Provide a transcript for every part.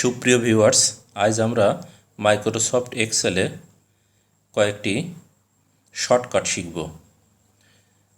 সুপ্রিয় ভিউয়ার্স, আজ আমরা মাইক্রোসফট এক্সেলে কয়েকটি শর্টকাট শিখব।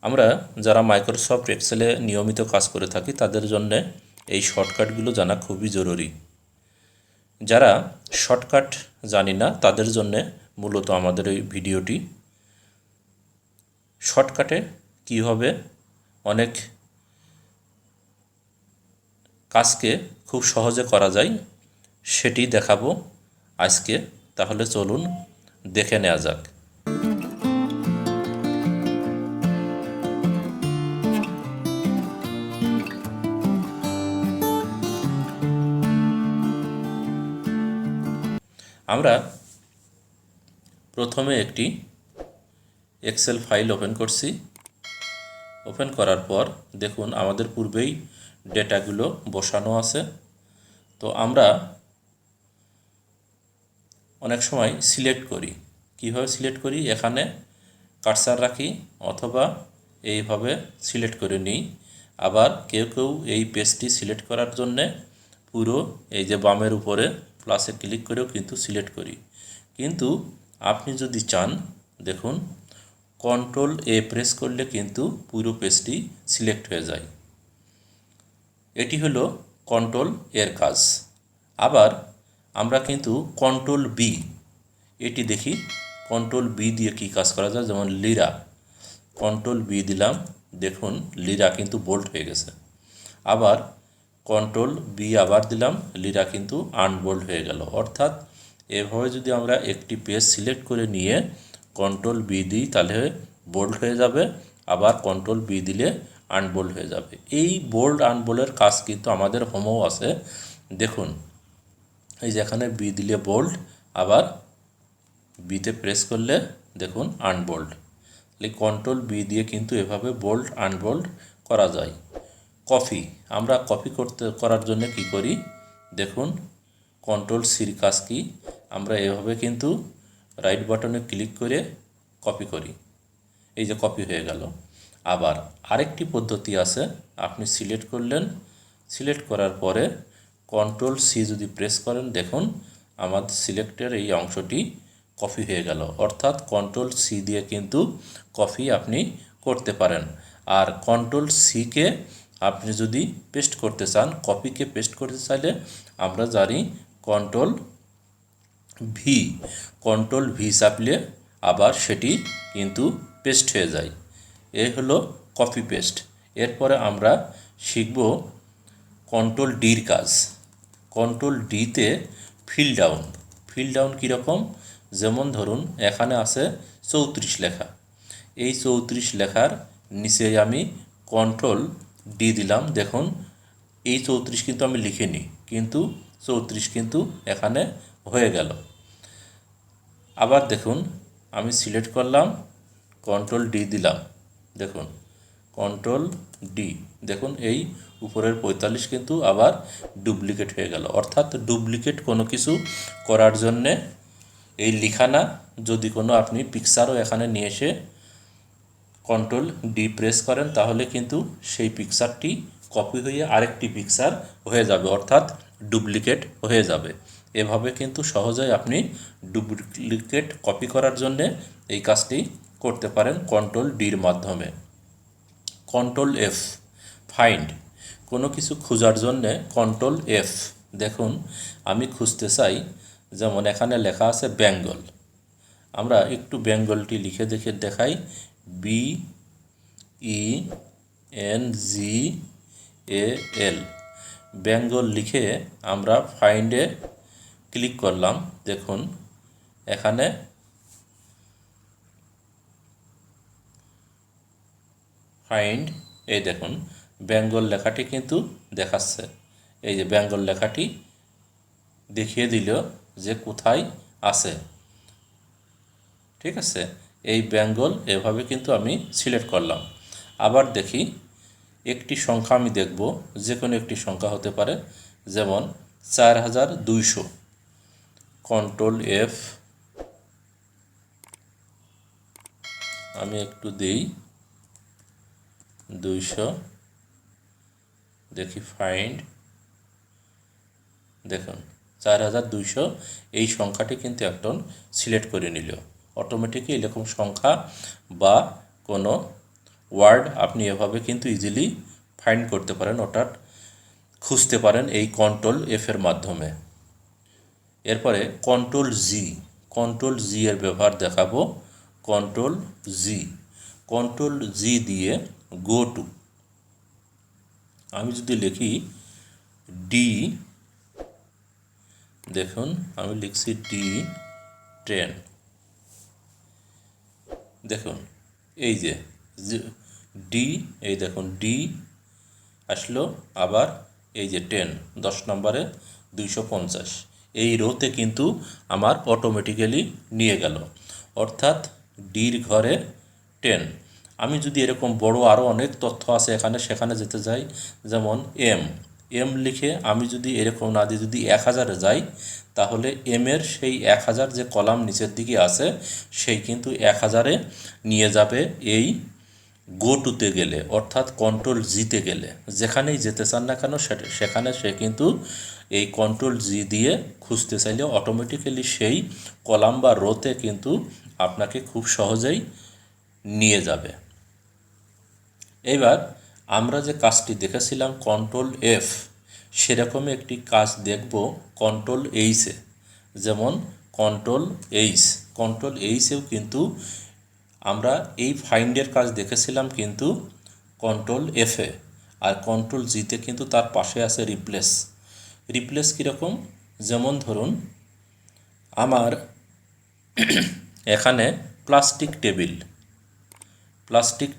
আমরা যারা মাইক্রোসফট এক্সেলে নিয়মিত কাজ করে থাকি তাদের জন্য এই শর্টকাটগুলো জানা খুবই জরুরি। যারা শর্টকাট জানি না তাদের জন্য মূলত আমাদের এই ভিডিওটি। শর্টকাটে কীভাবে অনেক কাজকে খুব সহজে করা যায় সেটি দেখাবো আজকে। তাহলে চলুন দেখে নেওয়া যাক। আমরা প্রথমে একটি এক্সেল ফাইল ওপেন করছি। ওপেন করার পর দেখুন আমাদের পূর্বেই ডেটাগুলো বসানো আছে। তো আমরা অনেক সময় সিলেক্ট করি। কিভাবে সিলেক্ট করি? এখানে কার্সার রাখি অথবা এইভাবে সিলেক্ট করে নিই। আবার কেউ কেউ এই পেজটি সিলেক্ট করার জন্যে পুরো এই যে বামের উপরে প্লাসে ক্লিক করেও কিন্তু সিলেক্ট করি। কিন্তু আপনি যদি চান, দেখুন কন্ট্রোল এ প্রেস করলে কিন্তু পুরো পেজটি সিলেক্ট হয়ে যায়। এটি হলো কন্ট্রোল এর কাজ। আবার আমরা কিন্তু কন্ট্রোল বি এটি দেখি। কন্ট্রোল বি দিয়ে কি কাজ করা যায়? যেমন লিরা, কন্ট্রোল বি দিলাম, দেখুন লিরা কিন্তু বোল্ড হয়ে গেছে। আবার কন্ট্রোল বি আবার দিলাম, লিরা কিন্তু আনবোল্ড হয়ে গেল। অর্থাৎ এভাবে যদি আমরা একটি পেজ সিলেক্ট করে নিয়ে কন্ট্রোল বি দিই তাহলে বোল্ড হয়ে যাবে, আবার কন্ট্রোল বি দিলে আনবোল্ড হয়ে যাবে। এই বোল্ড আনবোল্ডের কাজ কিন্তু আমাদের হোমও আছে। দেখুন এই যেখানে বি দিলে বোল্ড, আবার বিতে প্রেস করলে দেখুন আনবোল্ড। তাহলে কন্ট্রোল বি দিয়ে কিন্তু এভাবে বোল্ড আনবোল্ড করা যায়। কপি, আমরা কপি করার জন্য কি করি? দেখুন কন্ট্রোল সির কাজ কি? আমরা এভাবে কিন্তু রাইট বাটনে ক্লিক করে কপি করি। এই যে কপি হয়ে গেল। আবার আরেকটি পদ্ধতি আছে, আপনি সিলেক্ট করলেন, সিলেক্ট করার পরে কন্ট্রোল সি যদি প্রেস করেন দেখুন আমাদের সিলেক্টের এই অংশটি কপি হয়ে গেল। অর্থাৎ কন্ট্রোল সি দিয়ে কিন্তু কপি আপনি করতে পারেন। আর কন্ট্রোল সিকে আপনি যদি পেস্ট করতে চান, কপিকে পেস্ট করতে চাইলে আমরা জানি কন্ট্রোল ভি, কন্ট্রোল ভি চাপলে আবার সেটি কিন্তু পেস্ট হয়ে যায়। এই হলো কপি পেস্ট। এরপরে আমরা শিখব কন্ট্রোল ডির কাজ। কন্ট্রোল ডিতে ফিল ডাউন। ফিল ডাউন কীরকম? যেমন ধরুন এখানে আছে 34 লেখা। এই 34 লেখার নিচে আমি কন্ট্রোল ডি দিলাম। দেখুন এই 34 কিন্তু আমি লিখিনি, কিন্তু 34 কিন্তু এখানে হয়ে গেল। আবার দেখুন আমি সিলেক্ট করলাম, কন্ট্রোল ডি দিলাম, দেখুন কন্ট্রোল ডি, দেখুন এই উপরের 45 কিন্তু আবার ডুপ্লিকেট হয়ে গেল। অর্থাৎ ডুপ্লিকেট কোনো কিছু করার জন্যে এই লিখানা যদি কোনো আপনি পিকচারও এখানে নিয়ে এসে কন্ট্রোল ডি প্রেস করেন তাহলে কিন্তু সেই পিকচারটি কপি হয়ে আরেকটি পিকচার হয়ে যাবে, অর্থাৎ ডুপ্লিকেট হয়ে যাবে। এভাবে কিন্তু সহজেই আপনি ডুপ্লিকেট কপি করার জন্যে এই কাজটি করতে পারেন কন্ট্রোল ডির মাধ্যমে। কন্ট্রোল এফ, ফাইন্ড, কোনো কিছু খোঁজার জন্যে কন্ট্রোল এফ। দেখুন আমি খুঁজতে চাই, যেমন এখানে লেখা আছে বেঙ্গল। আমরা একটু বেঙ্গলটি লিখে দেখে দেখাই, বি ই এন জি এ এল, বেঙ্গল লিখে আমরা ফাইন্ডে ক্লিক করলাম। দেখুন এখানে ফাইন্ড, এই দেখুন বেঙ্গল লেখাটি কিন্তু দেখাচ্ছে। এই যে বেঙ্গল লেখাটি দেখিয়ে দিল যে কোথায় আছে। ঠিক আছে, এই বেঙ্গল এভাবে কিন্তু আমি সিলেক্ট করলাম। আবার দেখি একটি সংখ্যা আমি দেখব, যে কোনো একটি সংখ্যা হতে পারে, যেমন 4200। কন্ট্রোল এফ আমি একটু দিই 200, দেখি ফাইন্ড, দেখুন 4200 এই সংখ্যাটি কিন্তু একজন সিলেক্ট করে নিল। অটোমেটিকলি এরকম সংখ্যা বা কোনো ওয়ার্ড আপনি এভাবে কিন্তু ইজিলি ফাইন্ড করতে পারেন, অর্থাৎ খুঁজতে পারেন এই কন্ট্রোল এফ এর মাধ্যমে। এরপরে কন্ট্রোল জি এর ব্যবহার দেখাবো। কন্ট্রোল জি দিয়ে গো টু, আমি যদি লিখি ডি, দেখুন আমি লিখছি D10, দেখুন এই যে ডি, এই দেখুন ডি আসলো, আবার এই যে 10 নম্বরে 250 এই রোতে কিন্তু আমার অটোমেটিক্যালি নিয়ে গেল, অর্থাৎ ডির ঘরে 10। আমি যদি এরকম বড় আরও অনেক তথ্য আছে এখানে সেখানে যেতে যাই, যেমন এম লিখে আমি যদি এরকম না দিয়ে যদি 1000-এ যাই, তাহলে এম এর সেই 1000 যে কলাম নিচের দিকে আছে সেই কিন্তু 1000-এ নিয়ে যাবে এই গো টুতে গেলে, অর্থাৎ কন্ট্রোল জিতে গেলে। যেখানেই যেতে চান না কেন সেখানে সে কিন্তু এই কন্ট্রোল জি দিয়ে খুঁজতে চাইলে অটোমেটিক্যালি সেই কলাম বা রোতে কিন্তু আপনাকে খুব সহজেই নিয়ে যাবে। এবার আমরা যে কাজটি দেখেছিলাম কন্ট্রোল এফ, সেরকমই একটি কাজ দেখব কন্ট্রোল এইচে। যেমন কন্ট্রোল এইচেও কিন্তু আমরা এই ফাইন্ডের কাজ দেখেছিলাম কিন্তু কন্ট্রোল এফে, আর কন্ট্রোল জিতে কিন্তু তার পাশে আছে রিপ্লেস কীরকম, যেমন ধরুন আমার এখানে প্লাস্টিক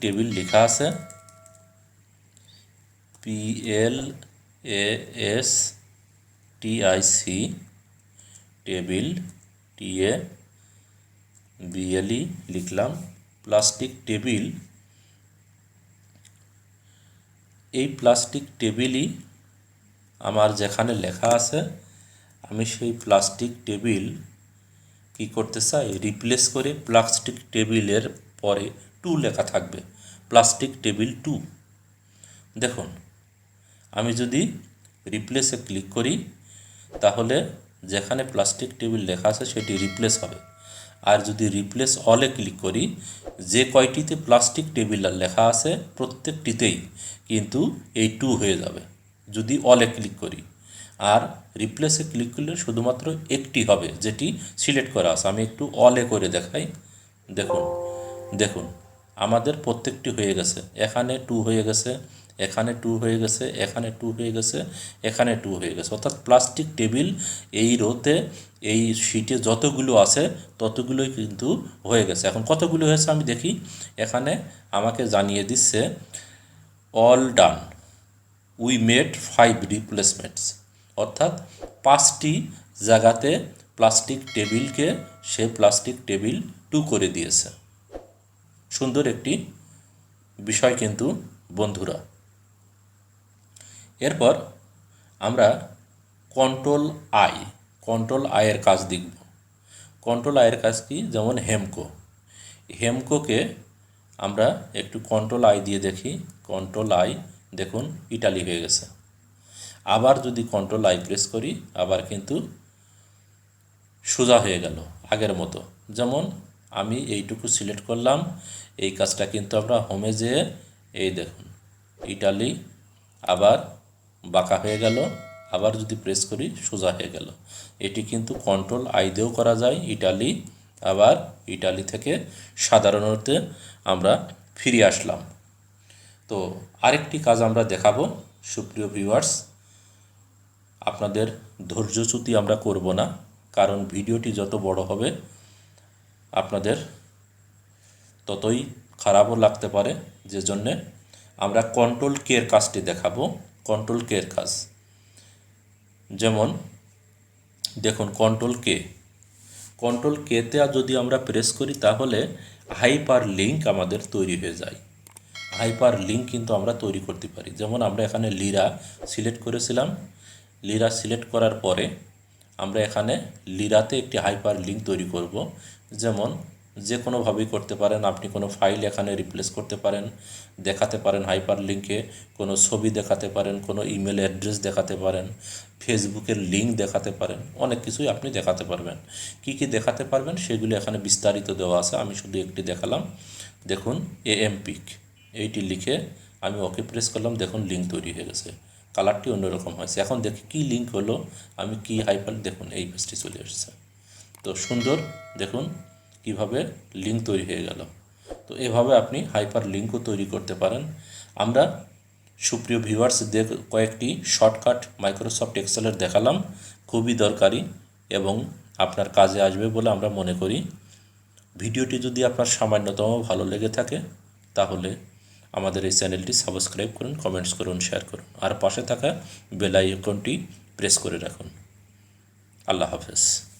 টেবিল লেখা আছে, PLASTIC টেবিল, TABLE লিখলাম, প্লাস্টিক টেবিল। এই প্লাস্টিক টেবিলই আমার যেখানে লেখা আছে, আমি সেই প্লাস্টিক টেবিল কি করতে চাই, রিপ্লেস করে প্লাস্টিক টেবিলের পরে 2 লেখা থাকবে, প্লাস্টিক টেবিল 2। দেখুন আমি যদি রিপ্লেসে ক্লিক করি তাহলে যেখানে প্লাস্টিক টেবিল লেখা আছে সেটি রিপ্লেস হবে, আর যদি রিপ্লেস অলে ক্লিক করি, যে কয়টিতে প্লাস্টিক টেবিল লেখা আছে প্রত্যেকটিতেই কিন্তু এই 2 হয়ে যাবে যদি অলে ক্লিক করি। আর রিপ্লেসে ক্লিক করলে শুধুমাত্র একটি হবে যেটি সিলেক্ট করা আছে। আমি একটু অলে করে দেখাই, দেখুন আমাদের প্রত্যেকটি হয়ে গেছে, এখানে 2 হয়ে গেছে, এখানে 2 হয়ে গেছে, এখানে 2 হয়ে গেছে, এখানে 2 হয়ে গেছে, অর্থাৎ প্লাস্টিক টেবিল এই রোতে এই শিটে যতগুলো আছে ততগুলোই কিন্তু হয়ে গেছে। এখন কতগুলো হয়েছে আমি দেখি, এখানে আমাকে জানিয়ে দিচ্ছে অল ডান, উই মেড 5 রিপ্লেসমেন্টস, অর্থাৎ 5টি জায়গাতে প্লাস্টিক টেবিলকে সে প্লাস্টিক টেবিল 2 করে দিয়েছে। সুন্দর একটি বিষয় কিন্তু বন্ধুরা। এরপর আমরা কন্ট্রোল আইয়ের কাজ দেখব। কন্ট্রোল আইয়ের কাজ কি, যেমন হেমকোকে আমরা একটু কন্ট্রোল আই দিয়ে দেখি, কন্ট্রোল আই, দেখুন ইটালি হয়ে গেছে। আবার যদি কন্ট্রোল আই প্রেস করি আবার কিন্তু সোজা হয়ে গেল আগের মতো। যেমন আমি এইটুকু সিলেক্ট করলাম, এই কাজটা কিন্তু আমরা হোমে যেয়ে এই দেখুন ইটালি, আবার বাঁকা হয়ে গেল, আবার যদি প্রেস করি সোজা হয়ে গেল। এটি কিন্তু কন্ট্রোল আই দিয়েও করা যায় ইটালি, আবার ইটালি থেকে সাধারণত আমরা ফিরে আসলাম। তো আরেকটি কাজ আমরা দেখাবো সুপ্রিয় ভিউয়ার্স, আপনাদের ধৈর্যচ্যুতি আমরা করব না, কারণ ভিডিওটি যত বড় হবে আপনাদের ততই খারাপও লাগতে পারে, যে জন্যে আমরা কন্ট্রোল কে এর কাজটি দেখাবো। কন্ট্রোল কে এর কাজ, যেমন দেখুন কন্ট্রোল কেতে যদি আমরা প্রেস করি তাহলে হাইপার লিঙ্ক আমাদের তৈরি হয়ে যায়। হাইপার লিঙ্ক কিন্তু আমরা তৈরি করতে পারি। যেমন আমরা এখানে লিরা সিলেক্ট করেছিলাম, লিরা সিলেক্ট করার পরে আমরা এখানে লিরাতে একটি হাইপার লিঙ্ক তৈরি করব। যেমন যে কোনোভাবেই করতে পারেন। আপনি কোনো ফাইল এখানে রিপ্লেস করতে পারেন, দেখাতে পারেন হাইপার লিঙ্কে, কোনো ছবি দেখাতে পারেন, কোনো ইমেল অ্যাড্রেস দেখাতে পারেন, ফেসবুকের লিঙ্ক দেখাতে পারেন, অনেক কিছুই আপনি দেখাতে পারবেন। কি কি দেখাতে পারবেন সেগুলো এখানে বিস্তারিত দেওয়া আছে, আমি শুধু একটি দেখালাম। দেখুন AMPIC এইটি লিখে আমি ওকে প্রেস করলাম, দেখুন লিঙ্ক তৈরি হয়ে গেছে, কালারটি অন্যরকম হয়েছে। এখন দেখি কী লিঙ্ক হলো, আমি কি হাইপার, দেখুন এই পেজটি চলে এসেছে। তো সুন্দর, দেখুন কিভাবে লিঙ্ক তৈরি হয়ে গেল। তো এভাবে আপনি হাইপার লিঙ্কও তৈরি করতে পারেন। আমরা সুপ্রিয় ভিউয়ার্স কয়েকটি শর্টকাট মাইক্রোসফট এক্সেলের দেখালাম, খুবই দরকারি এবং আপনার কাজে আসবে বলে আমরা মনে করি। ভিডিওটি যদি আপনার সামান্যতম ভালো লেগে থাকে তাহলে আমাদের এই চ্যানেলটি সাবস্ক্রাইব করুন, কমেন্টস করুন, শেয়ার করুন, আর পাশে থাকা বেল আইকনটি প্রেস করে রাখুন। আল্লাহ হাফেজ।